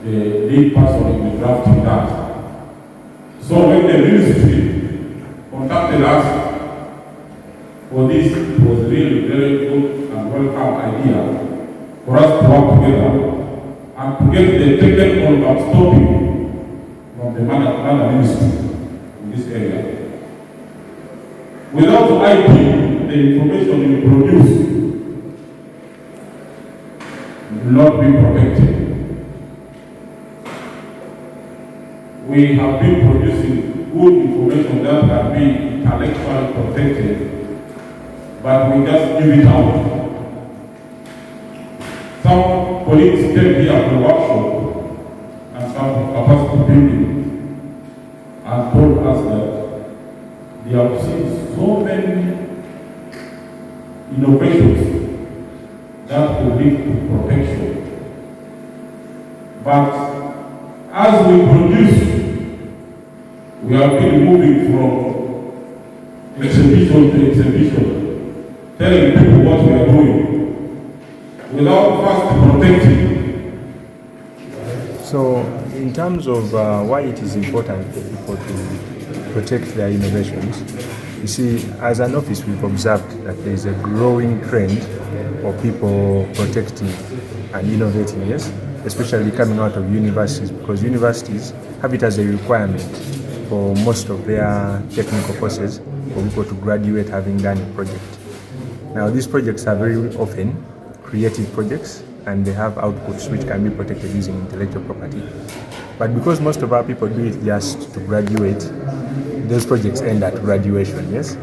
the lead person in the drafting that. So when the ministry contacted us for this, it was really very good and welcome idea for us to work together and to get the technical stopping from the other ministry in this area. Without IP, the information you produce will not be protected. We have been producing good information that can be intellectually protected, but we just give it out. Some colleagues came here for workshop and some capacity building and told us that they have seen so many innovations that will lead to protection. But as we produce, we have been moving from exhibition to exhibition, telling people what we are doing, without first protecting. So, in terms of why it is important for people to protect their innovations, you see, as an office, we've observed that there is a growing trend of people protecting and innovating, yes, especially coming out of universities, because universities have it as a requirement for most of their technical courses for people to graduate having done a project. Now, these projects are very often creative projects and they have outputs which can be protected using intellectual property. But because most of our people do it just to graduate, those projects end at graduation, yes?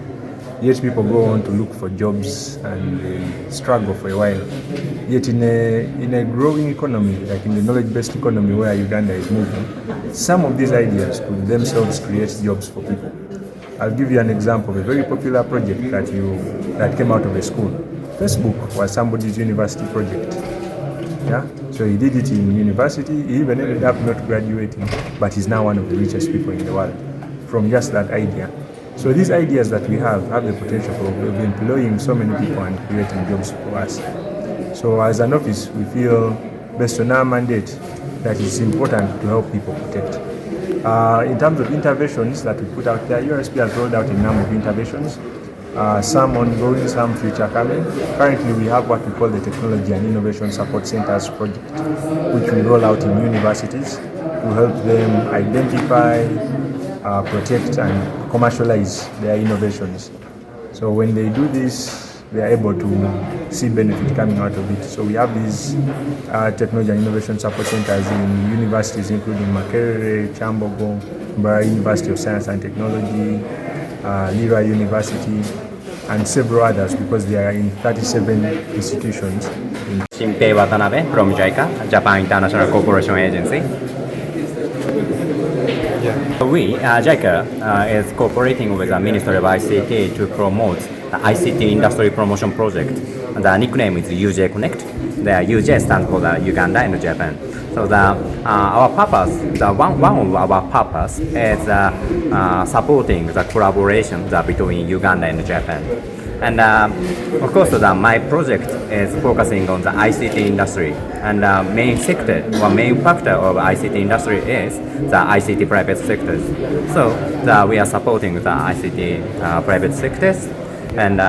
Yet people go on to look for jobs and they struggle for a while. Yet in a growing economy, like in the knowledge-based economy where Uganda is moving, some of these ideas could themselves create jobs for people. I'll give you an example of a very popular project that came out of a school. Facebook was somebody's university project. Yeah? So he did it in university, he even ended up not graduating, but he's now one of the richest people in the world from just that idea. So these ideas that we have the potential of employing so many people and creating jobs for us. So as an office, we feel, based on our mandate, that it's important to help people protect. In terms of interventions that we put out there, URSP has rolled out a number of interventions, some ongoing, some future coming. Currently, we have what we call the Technology and Innovation Support Centers project, which we roll out in universities to help them identify, protect and commercialize their innovations. So when they do this, they are able to see benefit coming out of it. So we have these technology and innovation support centers in universities including Makerere, Chambogo, Mbara University of Science and Technology, Lira University, and several others because they are in 37 institutions. Shinpei Watanabe from JICA, Japan International Cooperation Agency. We, JICA, is cooperating with the Ministry of ICT to promote the ICT industry promotion project. The nickname is UJ Connect. The UJ stands for the Uganda and Japan. So our purpose, one of our purpose is supporting the collaboration between Uganda and Japan. And of course, my project is focusing on the ICT industry, and main sector or main factor of ICT industry is the ICT private sectors. So we are supporting the ICT private sectors, and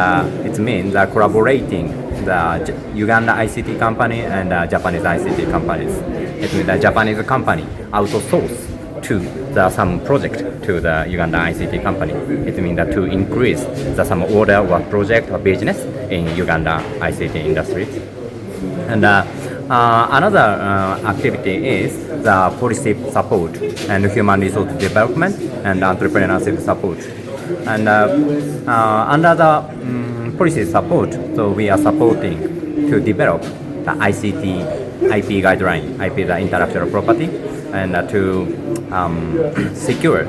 it means collaborating the Uganda ICT company and Japanese ICT companies. It means the Japanese company outsource to some project to the Uganda ICT company. It means that to increase some order or project or business in Uganda ICT industries. And another activity is the policy support and human resource development and entrepreneurship support. And under the policy support, so we are supporting to develop the ICT IP guideline, IP the intellectual property, and to secure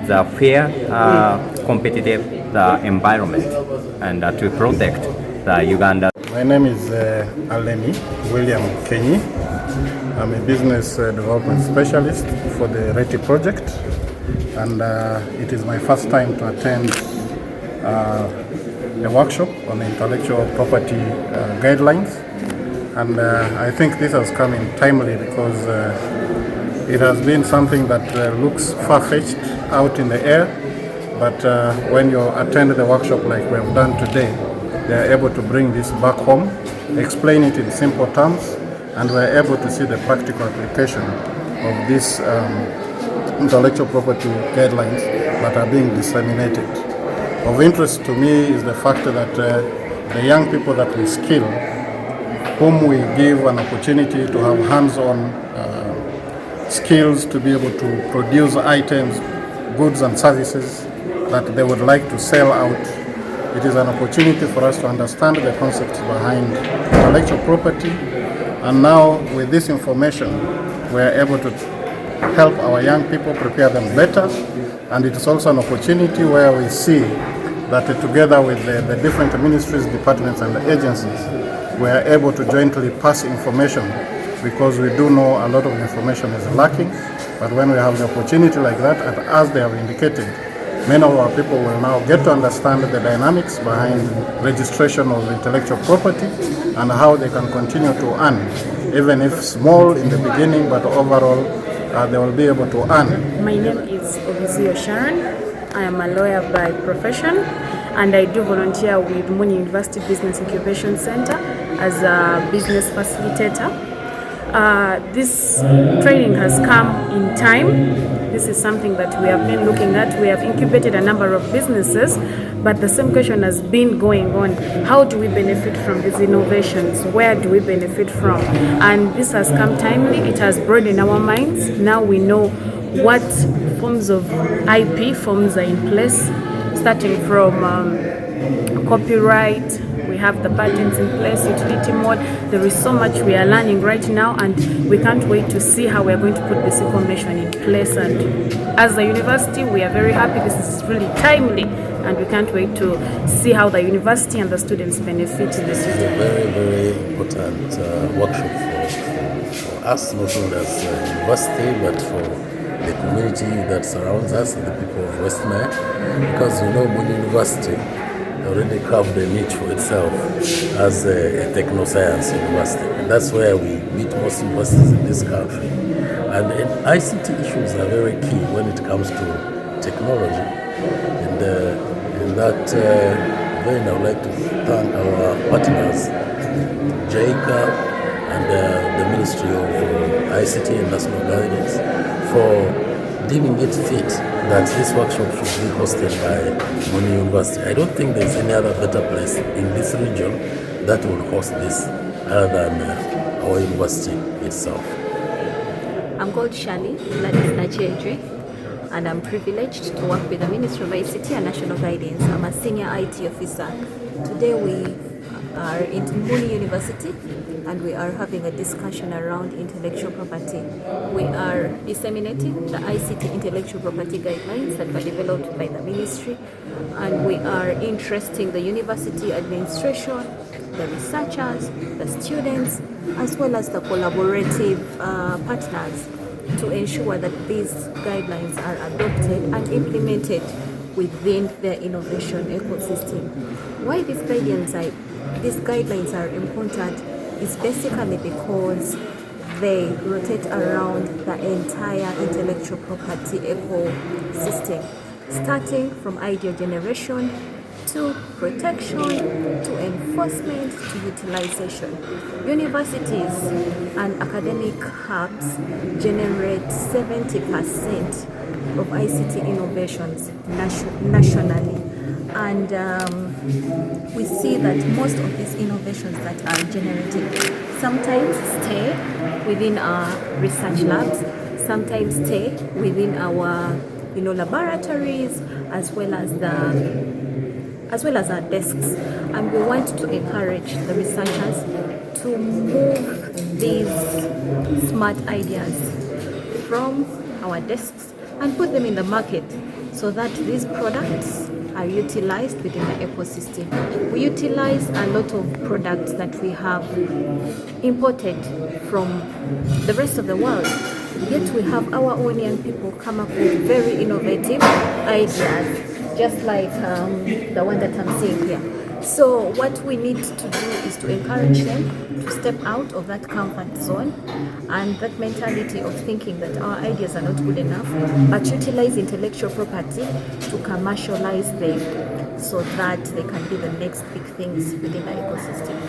the fair, competitive environment, and to protect the Uganda. My name is Aleni William Kenyi. I'm a business development specialist for the RETI project, and it is my first time to attend a workshop on intellectual property guidelines. And I think this has come in timely because It has been something that looks far-fetched out in the air, but when you attend the workshop like we have done today, they are able to bring this back home, explain it in simple terms, and we're able to see the practical application of these intellectual property guidelines that are being disseminated. Of interest to me is the fact that the young people that we skill, whom we give an opportunity to have hands-on skills to be able to produce items, goods and services that they would like to sell out. It is an opportunity for us to understand the concepts behind intellectual property, and now with this information we are able to help our young people, prepare them better, and it is also an opportunity where we see that together with the different ministries, departments and agencies, we are able to jointly pass information, because we do know a lot of information is lacking, but when we have the opportunity like that, and as they have indicated, many of our people will now get to understand the dynamics behind registration of intellectual property and how they can continue to earn, even if small in the beginning, but overall they will be able to earn. My name is Obizio Sharon. I am a lawyer by profession, and I do volunteer with Muni University Business Incubation Center as a business facilitator. This training has come in time. This is something that we have been looking at. We have incubated a number of businesses, but the same question has been going on. How do we benefit from these innovations? Where do we benefit from? And this has come timely. It has broadened our minds. Now we know what forms of IP forms are in place, starting from copyright. We have the patents in place, utility mode. There is so much we are learning right now, and we can't wait to see how we are going to put this information in place. And as a university, we are very happy. This is really timely, and we can't wait to see how the university and the students benefit in this. It's a very, very important workshop for us, not only as a university, but for the community that surrounds us, the people of West Nile, because Muni University already carved a niche for itself as a techno-science university. And that's where we meet most universities in this country. And ICT issues are very key when it comes to technology. And in that vein, I would like to thank our partners, JICA and the Ministry of ICT and National Guidance, for deeming it fit that this workshop should be hosted by Muni University. I don't think there's any other better place in this region that will host this other than our university itself. I'm called Shani, that is Nachi, and I'm privileged to work with the Ministry of ICT and National Guidance. I'm a senior IT officer. Today we are in Muni University and we are having a discussion around intellectual property. We are disseminating the ICT intellectual property guidelines that were developed by the ministry, and we are interesting the university administration, the researchers, the students, as well as the collaborative partners to ensure that these guidelines are adopted and implemented within their innovation ecosystem. Why these guidelines are important is basically because they rotate around the entire intellectual property ecosystem, starting from idea generation to protection to enforcement to utilization. Universities and academic hubs generate 70% of ICT innovations nationally. And we see that most of these innovations that are generated sometimes stay within our research labs, sometimes stay within our laboratories, as well as our desks. And we want to encourage the researchers to move these smart ideas from our desks and put them in the market so that these products are utilized within the ecosystem. We utilize a lot of products that we have imported from the rest of the world, yet we have our own young people come up with very innovative ideas, just like the one that I'm seeing here. So what we need to do is to encourage them to step out of that comfort zone and that mentality of thinking that our ideas are not good enough, but utilize intellectual property to commercialize them so that they can be the next big things within the ecosystem.